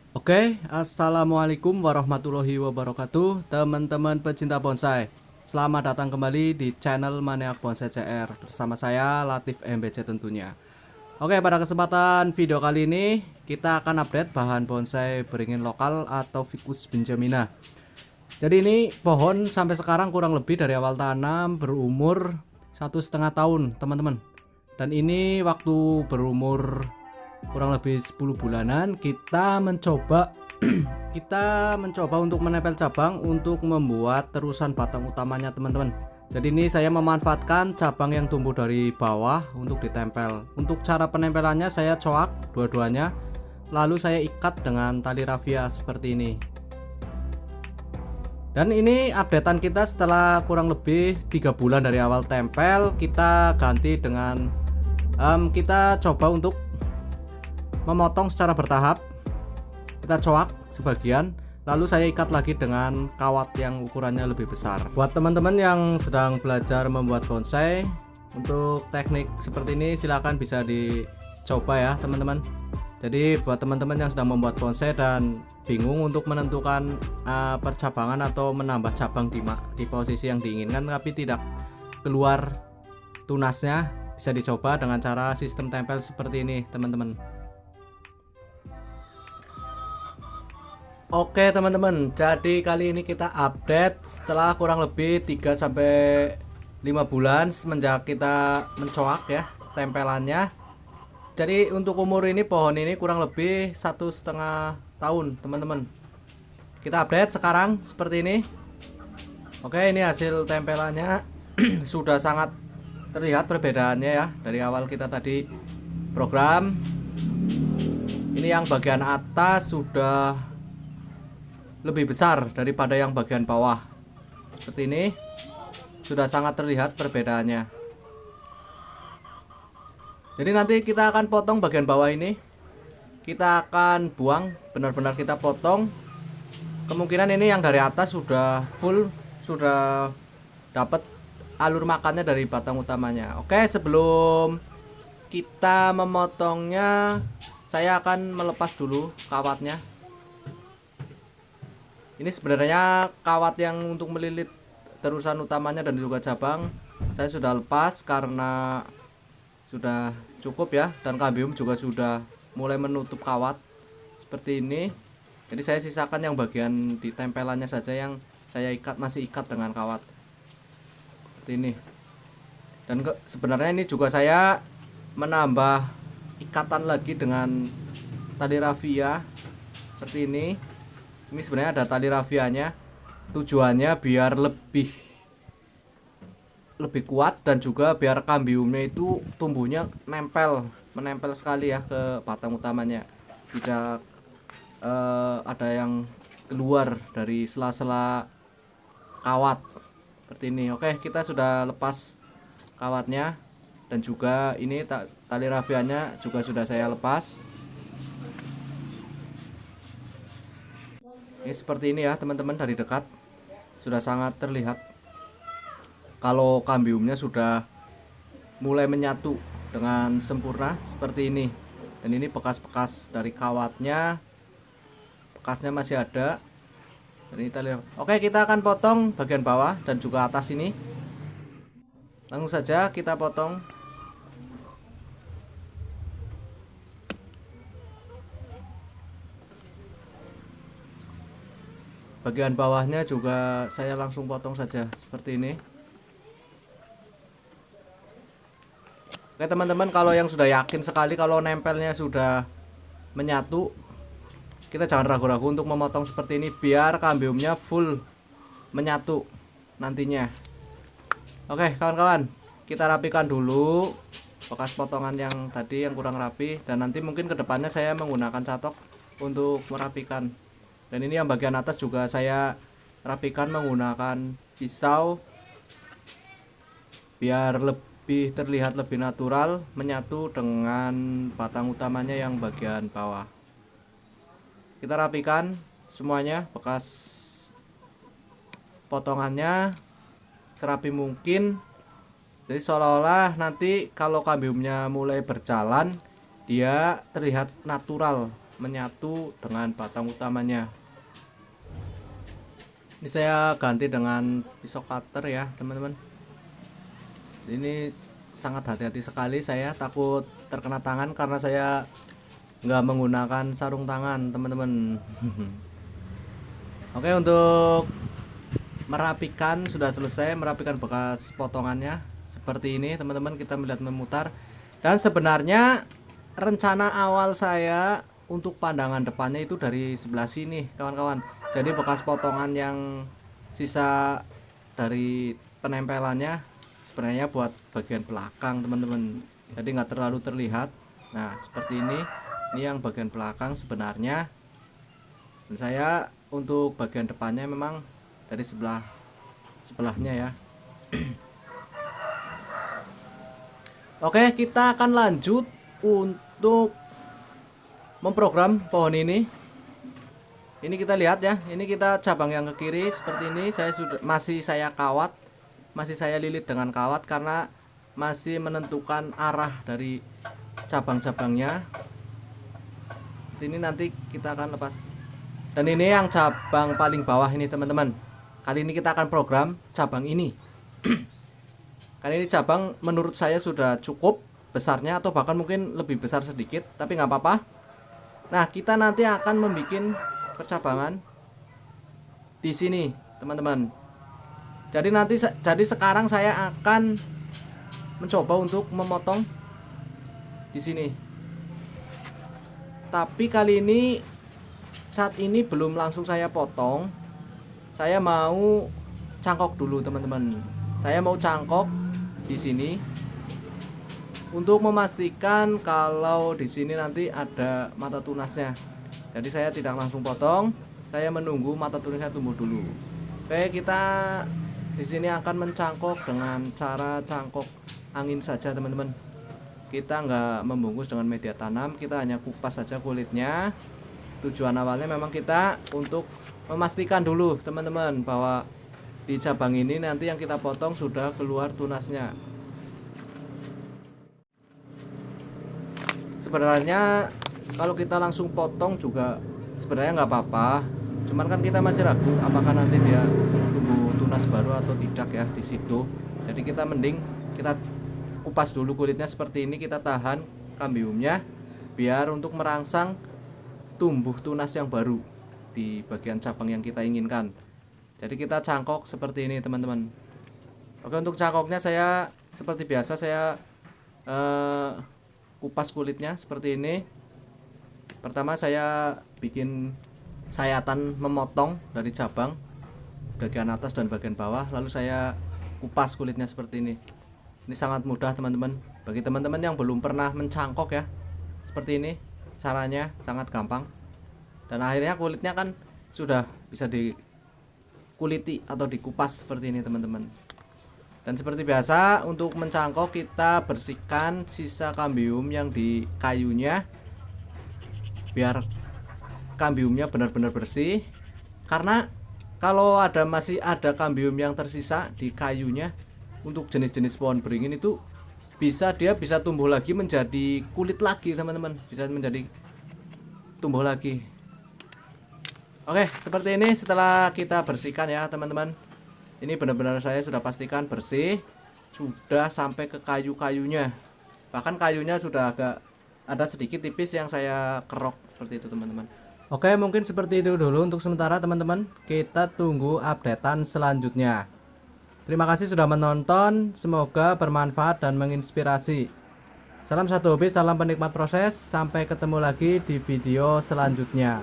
Assalamualaikum warahmatullahi wabarakatuh, teman-teman pecinta bonsai. Selamat datang kembali di channel Maniak Bonsai CR bersama saya Latif MBC tentunya. Pada kesempatan video kali ini kita akan update bahan bonsai beringin lokal atau Ficus benjamina. Jadi ini pohon sampai sekarang kurang lebih dari awal tanam berumur 1,5 tahun, teman-teman. Dan ini waktu berumur kurang lebih 10 bulanan kita mencoba untuk menempel cabang untuk membuat terusan batang utamanya, teman-teman. Jadi ini saya memanfaatkan cabang yang tumbuh dari bawah untuk ditempel. Untuk cara penempelannya saya coak dua-duanya, lalu saya ikat dengan tali rafia seperti ini. Dan ini updatean kita setelah kurang lebih 3 bulan dari awal tempel. Kita ganti dengan kita coba untuk memotong secara bertahap. Kita coak sebagian, lalu saya ikat lagi dengan kawat yang ukurannya lebih besar. Buat teman-teman yang sedang belajar membuat bonsai, untuk teknik seperti ini silahkan bisa dicoba ya, teman-teman. Jadi buat teman-teman yang sedang membuat bonsai dan bingung untuk menentukan percabangan atau menambah cabang di posisi yang diinginkan tapi tidak keluar tunasnya, bisa dicoba dengan cara sistem tempel seperti ini, teman-teman. Oke teman-teman, jadi kali ini kita update setelah kurang lebih 3-5 bulan semenjak kita mencoak ya tempelannya. Jadi untuk umur ini pohon ini kurang lebih 1,5 tahun, teman-teman. Kita update sekarang seperti ini. Oke, ini hasil tempelannya sudah sangat terlihat perbedaannya ya dari awal kita tadi program. Ini yang bagian atas sudah lebih besar daripada yang bagian bawah. Seperti ini sudah sangat terlihat perbedaannya. Jadi nanti kita akan potong bagian bawah ini. Kita akan buang, benar-benar kita potong. Kemungkinan ini yang dari atas sudah full, sudah dapat alur makannya dari batang utamanya. Oke, sebelum kita memotongnya, saya akan melepas dulu kawatnya. Ini sebenarnya kawat yang untuk melilit terusan utamanya dan juga cabang saya sudah lepas karena sudah cukup ya, dan kambium juga sudah mulai menutup kawat seperti ini. Jadi saya sisakan yang bagian di tempelannya saja yang saya masih ikat dengan kawat seperti ini. Dan sebenarnya ini juga saya menambah ikatan lagi dengan tali rafia seperti ini. Ini sebenarnya ada tali rafianya, tujuannya biar lebih kuat dan juga biar kambiumnya itu tumbuhnya menempel sekali ya ke batang utamanya, tidak ada yang keluar dari sela-sela kawat seperti ini. Oke, kita sudah lepas kawatnya dan juga ini tali rafianya juga sudah saya lepas. Ini seperti ini ya teman-teman, dari dekat sudah sangat terlihat kalau kambiumnya sudah mulai menyatu dengan sempurna seperti ini. Dan ini bekas-bekas dari kawatnya, bekasnya masih ada. Dan ini tali. Oke, kita akan potong bagian bawah dan juga atas ini. Langsung saja kita potong. Bagian bawahnya juga saya langsung potong saja seperti ini. Oke teman-teman, kalau yang sudah yakin sekali kalau nempelnya sudah menyatu, kita jangan ragu-ragu untuk memotong seperti ini biar kambiumnya full menyatu nantinya. Oke kawan-kawan, kita rapikan dulu bekas potongan yang tadi yang kurang rapi, dan nanti mungkin kedepannya saya menggunakan catok untuk merapikan. Dan ini yang bagian atas juga saya rapikan menggunakan pisau biar lebih terlihat lebih natural menyatu dengan batang utamanya yang bagian bawah. Kita rapikan semuanya, bekas potongannya serapi mungkin. Jadi seolah-olah nanti kalau kambiumnya mulai berjalan dia terlihat natural menyatu dengan batang utamanya. Ini saya ganti dengan pisau cutter ya teman-teman. Ini sangat hati-hati sekali, saya takut terkena tangan karena saya nggak menggunakan sarung tangan teman-teman. Oke, untuk merapikan sudah selesai, merapikan bekas potongannya seperti ini teman-teman. Kita melihat memutar, dan sebenarnya rencana awal saya untuk pandangan depannya itu dari sebelah sini kawan-kawan. Jadi bekas potongan yang sisa dari penempelannya sebenarnya buat bagian belakang teman-teman, jadi nggak terlalu terlihat. Nah seperti ini yang bagian belakang sebenarnya. Dan saya untuk bagian depannya memang dari sebelahnya ya. Oke, kita akan lanjut untuk memprogram pohon ini. Ini kita lihat ya, ini kita cabang yang ke kiri seperti ini. Masih saya kawat, masih saya lilit dengan kawat karena masih menentukan arah dari cabang-cabangnya. Ini nanti kita akan lepas. Dan ini yang cabang paling bawah ini teman-teman. Kali ini kita akan program cabang ini. Kali ini cabang menurut saya sudah cukup besarnya, atau bahkan mungkin lebih besar sedikit, tapi nggak apa-apa. Nah kita nanti akan membuat percabangan di sini teman-teman. Jadi sekarang saya akan mencoba untuk memotong di sini. Tapi kali ini saat ini belum langsung saya potong. Saya mau cangkok dulu teman-teman. Saya mau cangkok di sini untuk memastikan kalau di sini nanti ada mata tunasnya. Jadi saya tidak langsung potong, saya menunggu mata tunasnya tumbuh dulu. Oke, kita di sini akan mencangkok dengan cara cangkok angin saja teman-teman. Kita nggak membungkus dengan media tanam, kita hanya kupas saja kulitnya. Tujuan awalnya memang kita untuk memastikan dulu teman-teman bahwa di cabang ini nanti yang kita potong sudah keluar tunasnya. Sebenarnya kalau kita langsung potong juga sebenarnya nggak apa-apa, cuman kan kita masih ragu apakah nanti dia tumbuh tunas baru atau tidak ya di situ. Jadi kita mending kita kupas dulu kulitnya seperti ini, kita tahan kambiumnya biar untuk merangsang tumbuh tunas yang baru di bagian cabang yang kita inginkan. Jadi kita cangkok seperti ini teman-teman. Oke, untuk cangkoknya saya seperti biasa saya kupas kulitnya seperti ini. Pertama saya bikin sayatan memotong dari cabang bagian atas dan bagian bawah, lalu saya kupas kulitnya seperti ini. Ini sangat mudah teman-teman. Bagi teman-teman yang belum pernah mencangkok ya, seperti ini caranya, sangat gampang. Dan akhirnya kulitnya kan sudah bisa dikuliti atau dikupas seperti ini teman-teman. Dan seperti biasa untuk mencangkok kita bersihkan sisa kambium yang di kayunya biar kambiumnya benar-benar bersih. Karena kalau masih ada kambium yang tersisa di kayunya, untuk jenis-jenis pohon beringin itu dia bisa tumbuh lagi menjadi kulit lagi teman-teman, bisa menjadi tumbuh lagi. Oke, seperti ini setelah kita bersihkan ya teman-teman. Ini benar-benar saya sudah pastikan bersih, sudah sampai ke kayu-kayunya. Bahkan kayunya sudah agak ada sedikit tipis yang saya kerok seperti itu teman-teman. Oke, mungkin seperti itu dulu untuk sementara teman-teman. Kita tunggu updatean selanjutnya. Terima kasih sudah menonton, semoga bermanfaat dan menginspirasi. Salam satu hobi, salam penikmat proses. Sampai ketemu lagi di video selanjutnya.